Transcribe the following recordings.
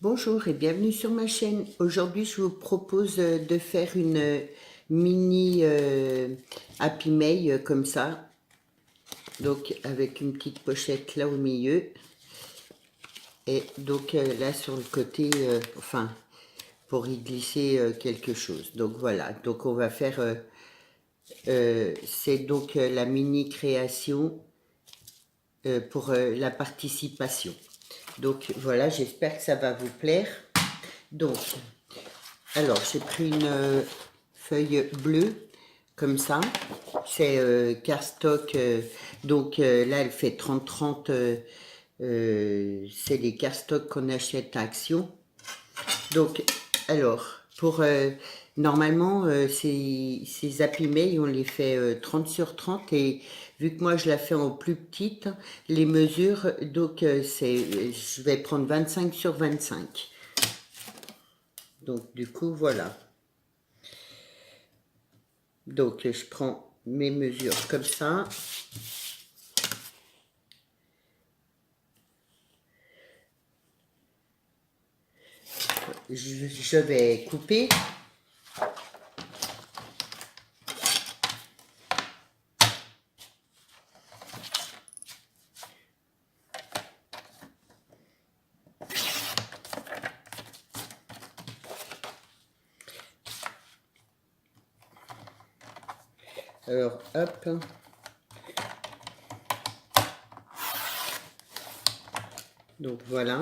Bonjour et bienvenue sur ma chaîne. Aujourd'hui, je vous propose de faire une mini Happy Mail comme ça. Donc, avec une petite pochette là au milieu. Et donc, là sur le côté, enfin, pour y glisser quelque chose. Donc, voilà. Donc, on va faire... c'est donc la mini création pour la participation. Donc, voilà, j'espère que ça va vous plaire. Donc... Alors, j'ai pris une feuille bleue, comme ça. C'est cardstock, donc là, elle fait 30-30. C'est les cardstock qu'on achète à Action. Donc, alors, normalement, ces Happy Mail, on les fait 30 sur 30. Et vu que moi, je la fais en plus petite, les mesures, donc, je vais prendre 25 sur 25. Donc, du coup, voilà. Donc, je prends mes mesures comme ça. Je vais couper. Alors, hop. Donc, voilà.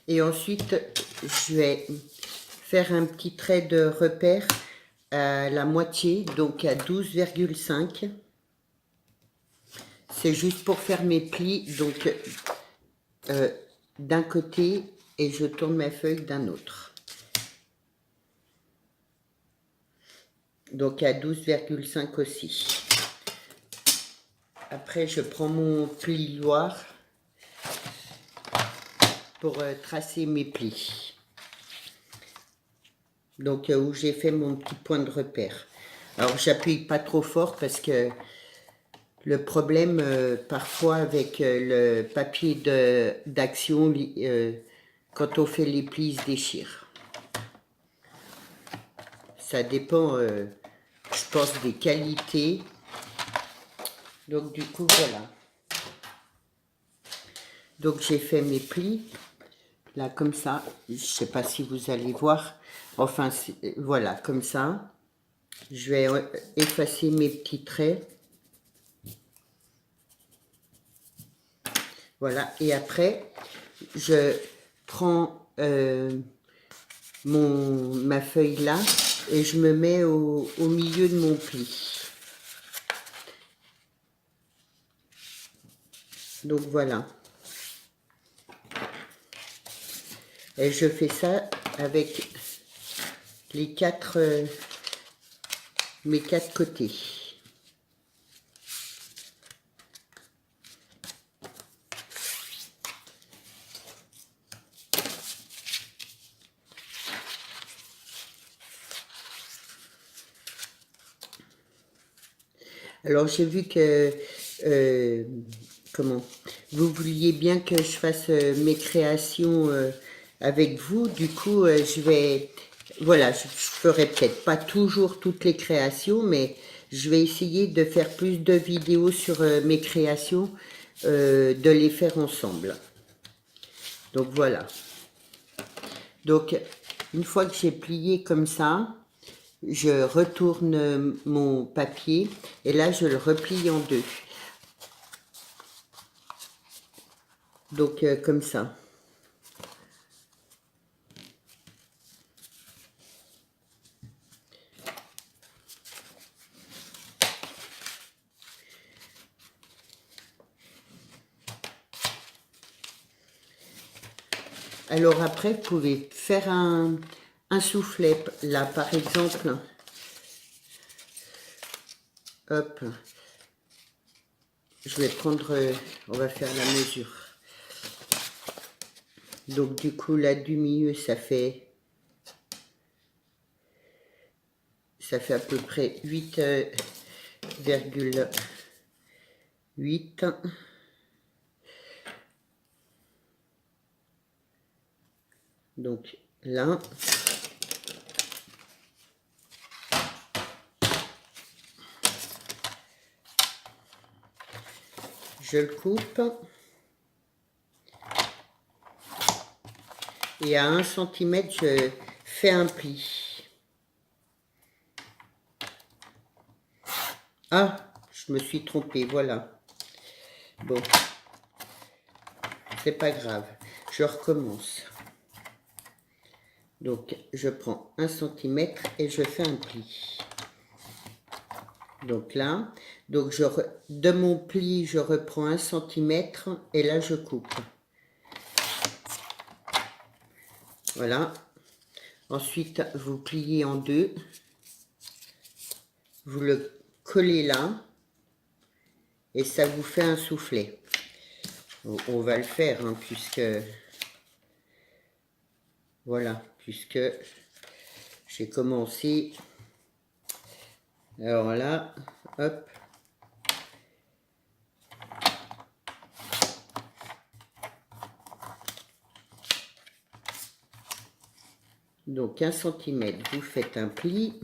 Et ensuite, je vais faire un petit trait de repère à la moitié, donc à 12,5. C'est juste pour faire mes plis, donc d'un côté, et je tourne ma feuille d'un autre. Donc à 12,5 aussi. Après, je prends mon plioir pour tracer mes plis. Donc où j'ai fait mon petit point de repère. Alors j'appuie pas trop fort parce que le problème parfois avec le papier d'Action, quand on fait les plis, il se déchire. Ça dépend, je pense, des qualités. Donc du coup voilà. Donc j'ai fait mes plis là comme ça. Je sais pas si vous allez voir. Enfin voilà comme ça. Je vais effacer mes petits traits. Voilà, et après, je prends ma feuille là et je me mets au milieu de mon pli. Donc voilà. Et je fais ça avec les mes quatre côtés. Alors j'ai vu que, comment, vous vouliez bien que je fasse mes créations avec vous. Du coup, voilà, je ferai peut-être pas toujours toutes les créations, mais je vais essayer de faire plus de vidéos sur mes créations, de les faire ensemble. Donc voilà. Donc, une fois que j'ai plié comme ça, je retourne mon papier et là je le replie en deux. Donc comme ça. Alors après, vous pouvez faire un soufflet. Là, par exemple, hop, je vais prendre, on va faire la mesure. Donc du coup, là, du milieu, ça fait à peu près 8,8. Donc là, je le coupe et à 1 cm, je fais un pli. Ah, je me suis trompée, voilà. Bon, c'est pas grave, je recommence. Donc, je prends 1 cm et je fais un pli. Donc là, donc de mon pli, je reprends 1 cm et là, je coupe. Voilà. Ensuite, vous pliez en deux. Vous le collez là. Et ça vous fait un soufflet. On va le faire, hein, puisque... Voilà, puisque j'ai commencé. Alors là, hop. Donc 1 cm, vous faites un pli.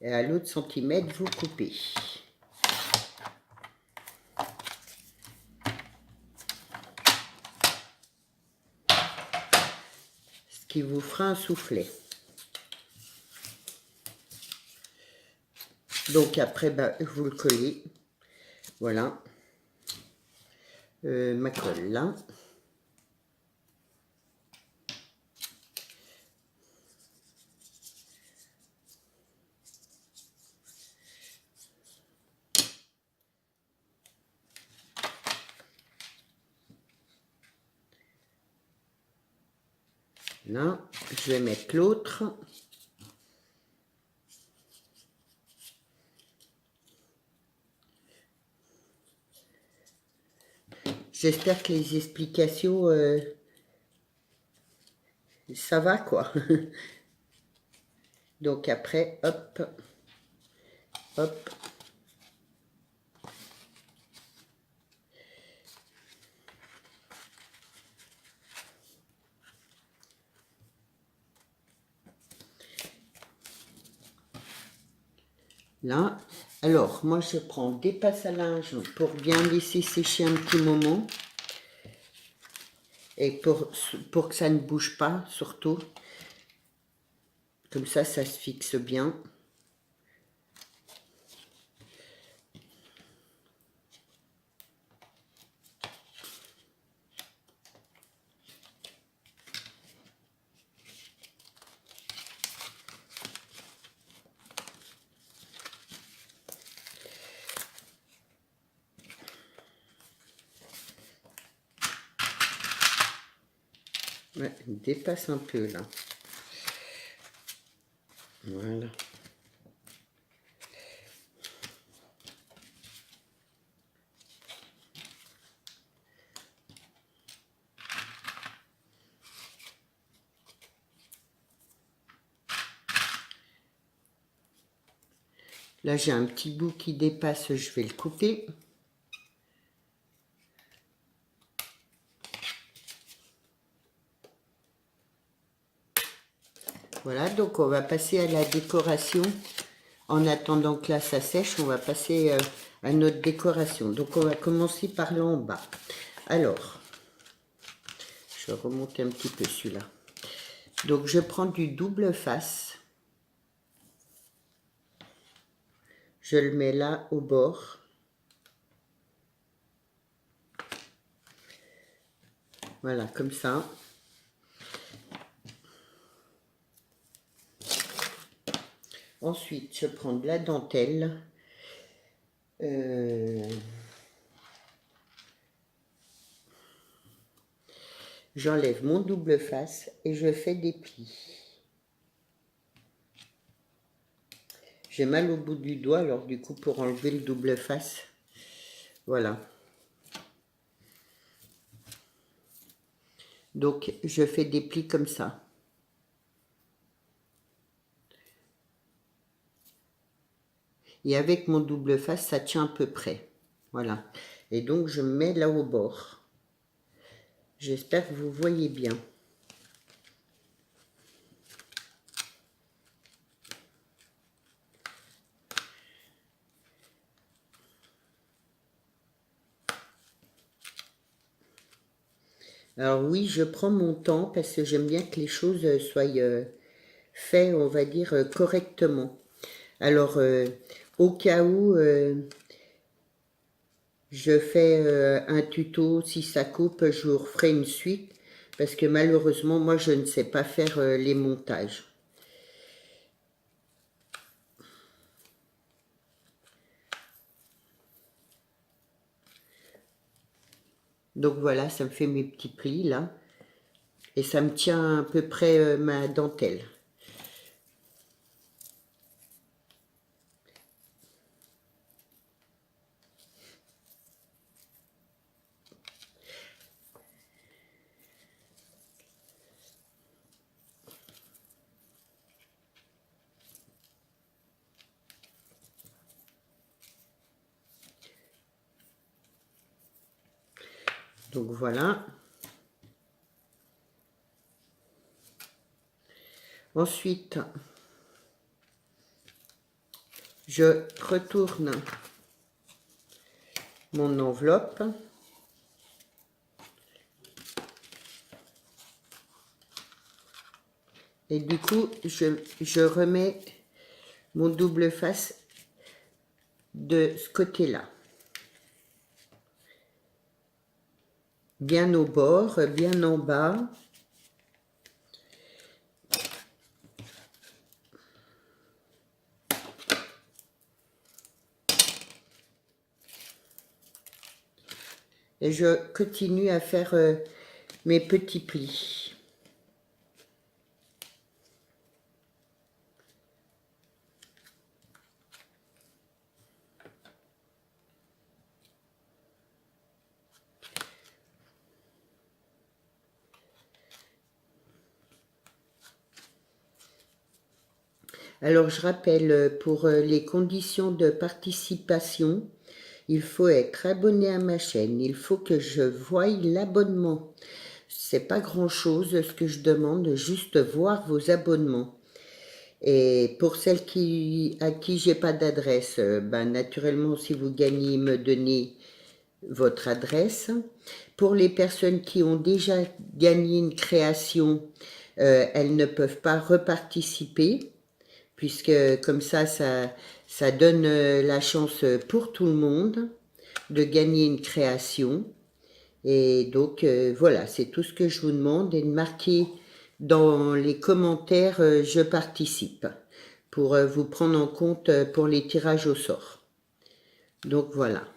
Et à l'autre centimètre, vous coupez. Ce qui vous fera un soufflet. Donc après, bah, vous le collez. Voilà. Ma colle là. Là, je vais mettre l'autre. J'espère que les explications, ça va quoi. Donc après, hop, hop. Là, alors moi je prends des passes à linge pour bien laisser sécher un petit moment. Et pour que ça ne bouge pas surtout. Comme ça se fixe bien. Ouais, il dépasse un peu là. Voilà. Là, j'ai un petit bout qui dépasse, je vais le couper. Voilà, donc on va passer à la décoration. En attendant que là, ça sèche, on va passer à notre décoration. Donc, on va commencer par là en bas. Alors, je vais remonter un petit peu celui-là. Donc, je prends du double face. Je le mets là au bord. Voilà, comme ça. Ensuite, je prends de la dentelle. J'enlève mon double face et je fais des plis. J'ai mal au bout du doigt, alors du coup, pour enlever le double face, voilà. Donc, je fais des plis comme ça. Et avec mon double face, ça tient à peu près. Voilà. Et donc, je mets là au bord. J'espère que vous voyez bien. Alors oui, je prends mon temps parce que j'aime bien que les choses soient faites, on va dire, correctement. Alors, au cas où je fais un tuto, si ça coupe, je vous referai une suite parce que malheureusement, moi, je ne sais pas faire les montages. Donc voilà, ça me fait mes petits plis là. Et ça me tient à peu près ma dentelle. Donc voilà. Ensuite, je retourne mon enveloppe. Et du coup, je remets mon double face de ce côté-là. Bien au bord, bien en bas. Et je continue à faire mes petits plis. Alors, je rappelle, pour les conditions de participation, il faut être abonné à ma chaîne. Il faut que je voie l'abonnement. C'est pas grand-chose ce que je demande, juste voir vos abonnements. Et pour celles à qui j'ai pas d'adresse, ben naturellement, si vous gagnez, me donnez votre adresse. Pour les personnes qui ont déjà gagné une création, elles ne peuvent pas reparticiper, puisque comme ça donne la chance pour tout le monde de gagner une création. Et donc, voilà, c'est tout ce que je vous demande, et de marquer dans les commentaires je participe, pour vous prendre en compte pour les tirages au sort. Donc, voilà.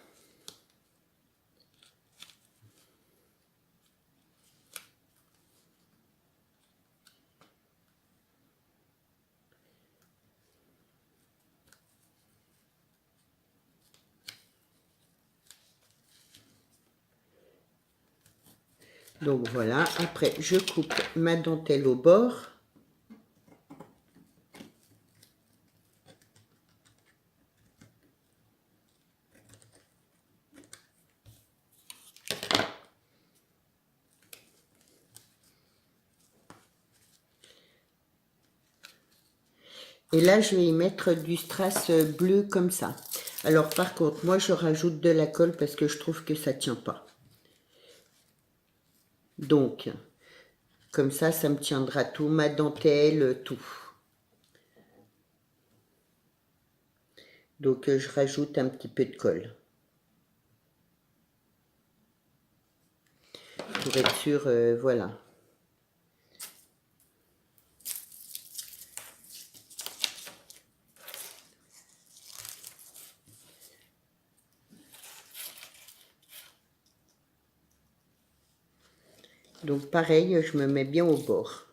Donc voilà, après je coupe ma dentelle au bord. Et là, je vais y mettre du strass bleu comme ça. Alors par contre, moi je rajoute de la colle parce que je trouve que ça tient pas. Donc, comme ça me tiendra tout, ma dentelle, tout. Donc je rajoute un petit peu de colle. Pour être sûr, voilà. Donc pareil, je me mets bien au bord.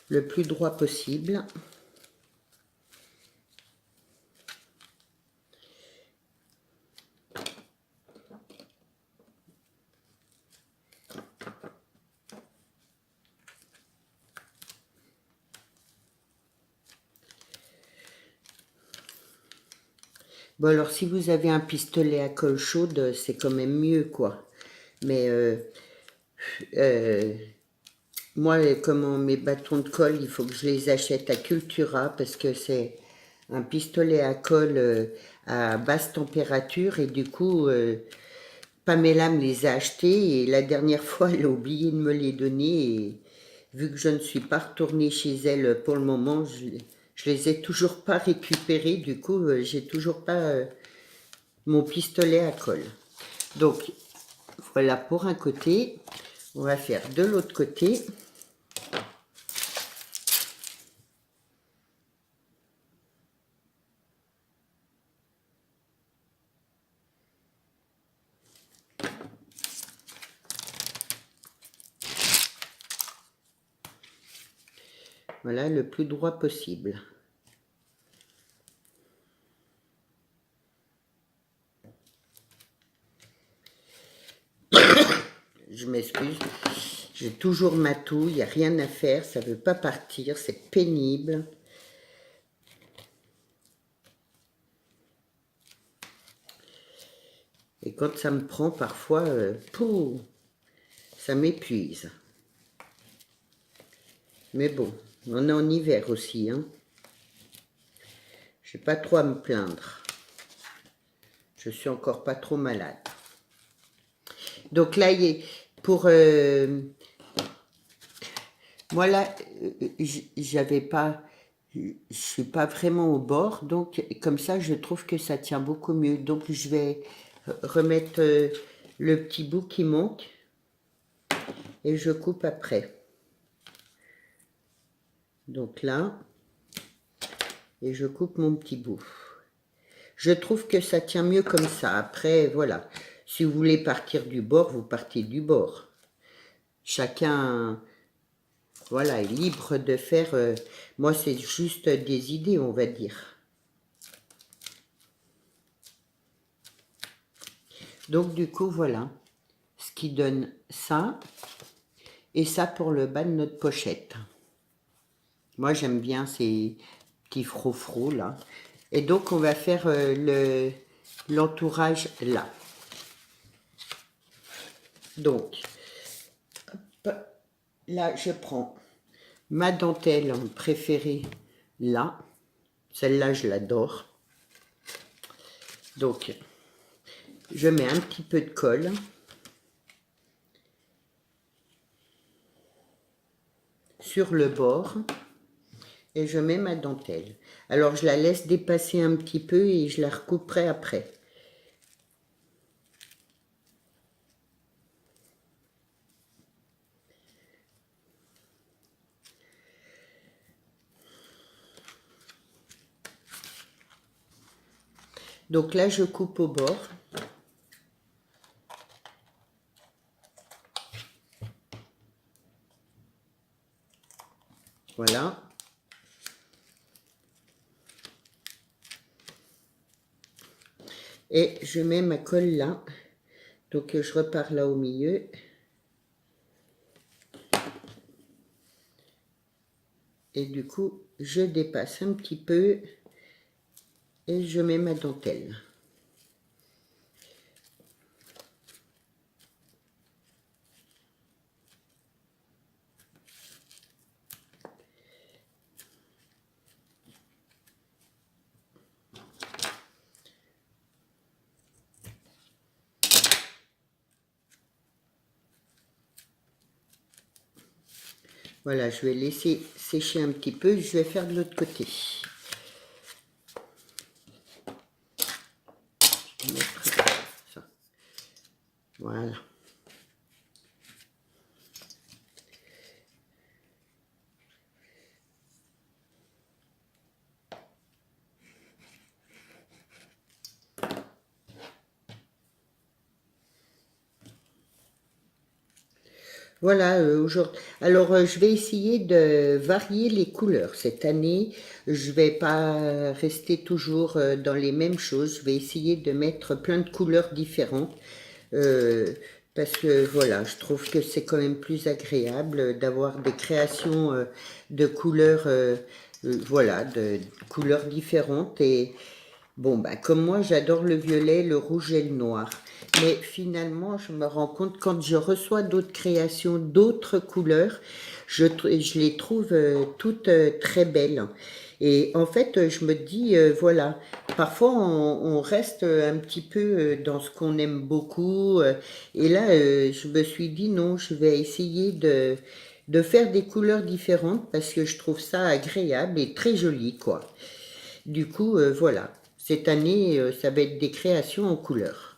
Le plus droit possible. Bon, alors, si vous avez un pistolet à colle chaude, c'est quand même mieux, quoi. Mais euh, moi, comment mes bâtons de colle, il faut que je les achète à Cultura parce que c'est un pistolet à colle à basse température et du coup, Pamela me les a achetés et la dernière fois, elle a oublié de me les donner et vu que je ne suis pas retournée chez elle pour le moment, je les ai toujours pas récupérés. Du coup, j'ai toujours pas mon pistolet à colle. Donc, voilà pour un côté. On va faire de l'autre côté. Voilà, le plus droit possible. Je m'excuse. J'ai toujours ma toux, il n'y a rien à faire, ça ne veut pas partir, c'est pénible. Et quand ça me prend, parfois, ça m'épuise. Mais bon, on est en hiver aussi, hein. Je n'ai pas trop à me plaindre. Je suis encore pas trop malade. Donc là, pour moi là, j'avais pas, je suis pas vraiment au bord, donc comme ça, je trouve que ça tient beaucoup mieux. Donc je vais remettre le petit bout qui manque et je coupe après. Donc là, et je coupe mon petit bout. Je trouve que ça tient mieux comme ça. Après, voilà. Si vous voulez partir du bord, vous partez du bord. Chacun, voilà, est libre de faire... moi, c'est juste des idées, on va dire. Donc, du coup, voilà. Ce qui donne ça. Et ça pour le bas de notre pochette. Moi, j'aime bien ces petits froufrous, là. Et donc, on va faire l'entourage là. Donc, là, je prends ma dentelle préférée là. Celle-là, je l'adore. Donc, je mets un petit peu de colle. Sur le bord. Et je mets ma dentelle. Alors, je la laisse dépasser un petit peu et je la recouperai après. Donc là, je coupe au bord. Voilà. Et je mets ma colle là. Donc je repars là au milieu. Et du coup, je dépasse un petit peu et je mets ma dentelle. Voilà, je vais laisser sécher un petit peu. Je vais faire de l'autre côté. Je vais mettre ça. Voilà. Voilà, aujourd'hui. Alors, je vais essayer de varier les couleurs. Cette année, je vais pas rester toujours dans les mêmes choses. Je vais essayer de mettre plein de couleurs différentes. euh, Parce que, voilà, je trouve que c'est quand même plus agréable d'avoir des créations de couleurs, voilà, de couleurs différentes. Et Bon, bah, comme moi, j'adore le violet, le rouge et le noir. Mais finalement, je me rends compte, quand je reçois d'autres créations, d'autres couleurs, je les trouve toutes très belles. Et en fait, je me dis, voilà, parfois on reste un petit peu dans ce qu'on aime beaucoup. Et là, je me suis dit, non, je vais essayer de faire des couleurs différentes parce que je trouve ça agréable et très joli, quoi. Du coup, voilà. Cette année, ça va être des créations en couleurs.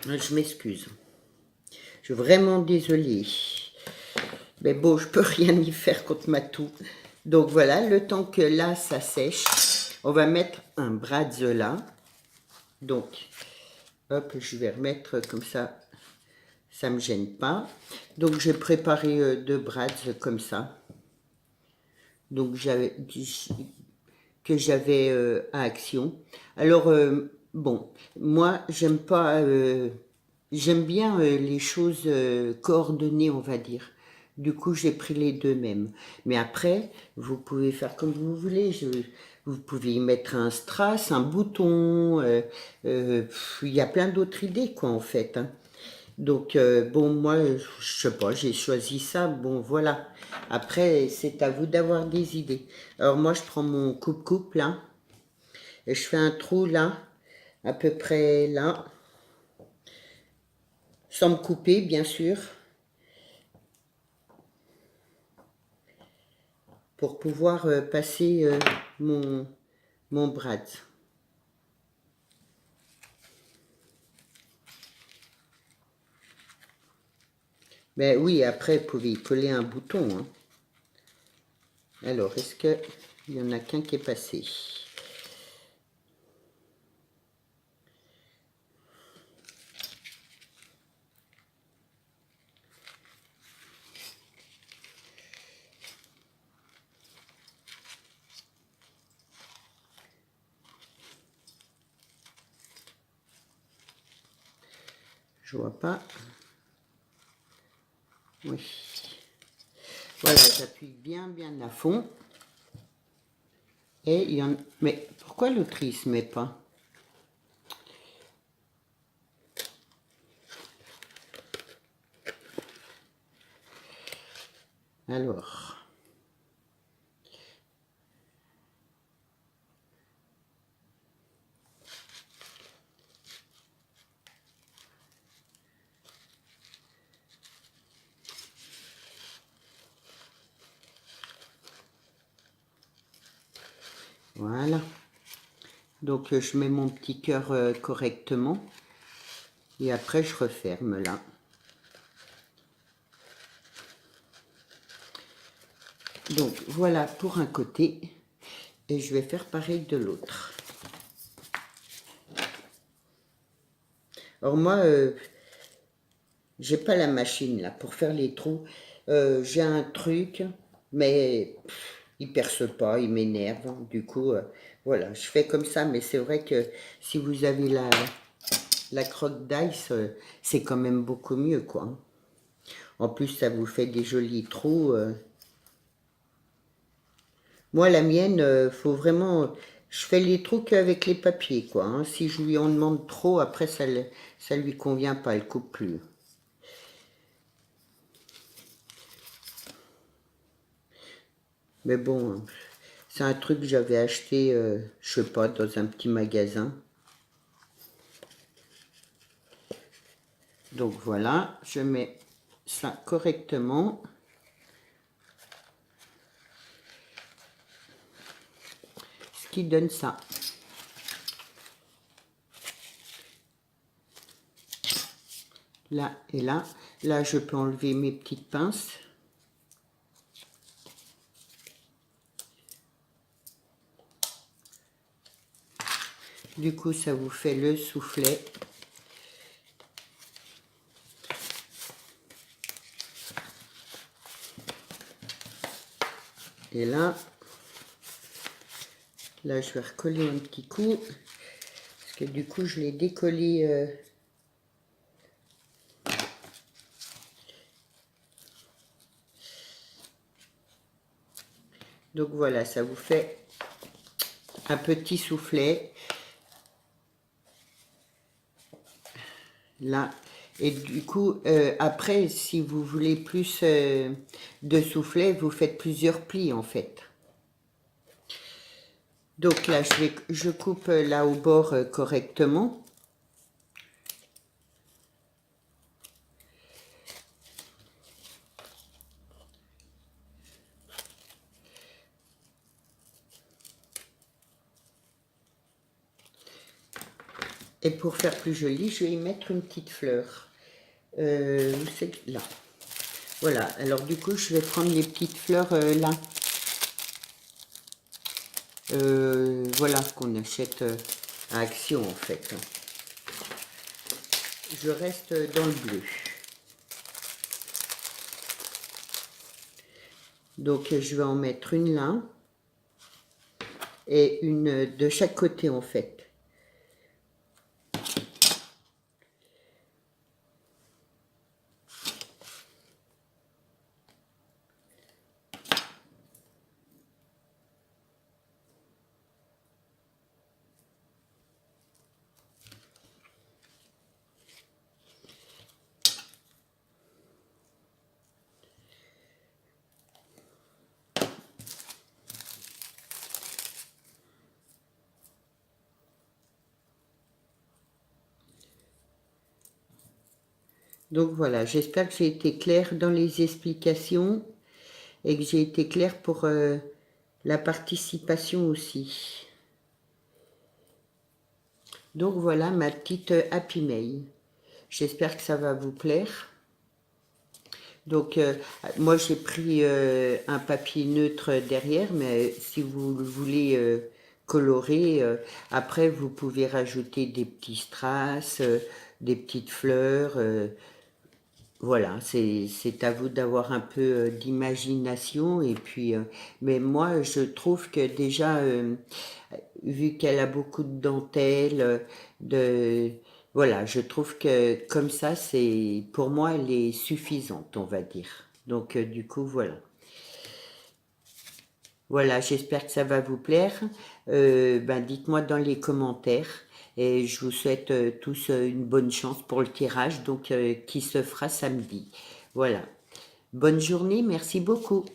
Je m'excuse. Je suis vraiment désolée. Mais bon, je peux rien y faire contre ma toux. Donc voilà, le temps que là, ça sèche, on va mettre un bradze là. Donc, hop, je vais remettre comme ça me gêne pas. Donc, j'ai préparé deux bradze comme ça. Donc, que j'avais à Action. Alors, bon, moi, j'aime bien les choses coordonnées, on va dire. Du coup, j'ai pris les deux mêmes. Mais après, vous pouvez faire comme vous voulez. Vous pouvez y mettre un strass, un bouton. Il y a plein d'autres idées, quoi, en fait, hein. Donc, bon, moi, je sais pas, j'ai choisi ça, bon, voilà. Après, c'est à vous d'avoir des idées. Alors, moi, je prends mon coupe-coupe, là, et je fais un trou, là, à peu près là, sans me couper, bien sûr, pour pouvoir passer mon brad. Mais oui, après, vous pouvez y coller un bouton, hein. Alors, est-ce qu'il y en a qu'un qui est passé? Je vois pas. Oui. Voilà, j'appuie bien à fond. Et il y en... Mais pourquoi l'autre il se met pas? Alors... Voilà. Donc je mets mon petit cœur correctement. Et après je referme là. Donc voilà pour un côté. Et je vais faire pareil de l'autre. Alors moi, j'ai pas la machine là pour faire les trous. J'ai un truc, mais il perce pas, il m'énerve. Du coup, voilà, je fais comme ça. Mais c'est vrai que si vous avez la croque d'ice, c'est quand même beaucoup mieux, quoi. En plus, ça vous fait des jolis trous. Moi, la mienne, faut vraiment... Je fais les trous qu'avec les papiers, quoi, hein. Si je lui en demande trop, après, ça lui convient pas, elle coupe plus. Mais bon, c'est un truc que j'avais acheté, je sais pas, dans un petit magasin. Donc voilà, je mets ça correctement. Ce qui donne ça. Là et là. Là, je peux enlever mes petites pinces. Du coup, ça vous fait le soufflet. Et là, je vais recoller un petit coup. Parce que du coup, je l'ai décollé. Donc voilà, ça vous fait un petit soufflet. Là. Et du coup, après, si vous voulez plus de soufflet, vous faites plusieurs plis en fait. Donc là, je coupe là au bord correctement. Et pour faire plus joli, je vais y mettre une petite fleur. Où c'est que- là. Voilà, alors du coup, je vais prendre les petites fleurs là. Voilà, qu'on achète à Action en fait. Je reste dans le bleu. Donc je vais en mettre une là et une de chaque côté en fait. Donc voilà, j'espère que j'ai été claire dans les explications et que j'ai été claire pour la participation aussi. Donc voilà ma petite Happy Mail. J'espère que ça va vous plaire. Donc moi j'ai pris un papier neutre derrière, mais si vous le voulez colorer, après vous pouvez rajouter des petits strass, des petites fleurs. Voilà, c'est à vous d'avoir un peu d'imagination. Et puis, mais moi je trouve que déjà, vu qu'elle a beaucoup de dentelle, de voilà, je trouve que comme ça, c'est pour moi, elle est suffisante, on va dire. Donc du coup, voilà. Voilà, j'espère que ça va vous plaire. Ben, dites-moi dans les commentaires. Et je vous souhaite tous une bonne chance pour le tirage, donc qui se fera samedi. Voilà. Bonne journée, merci beaucoup.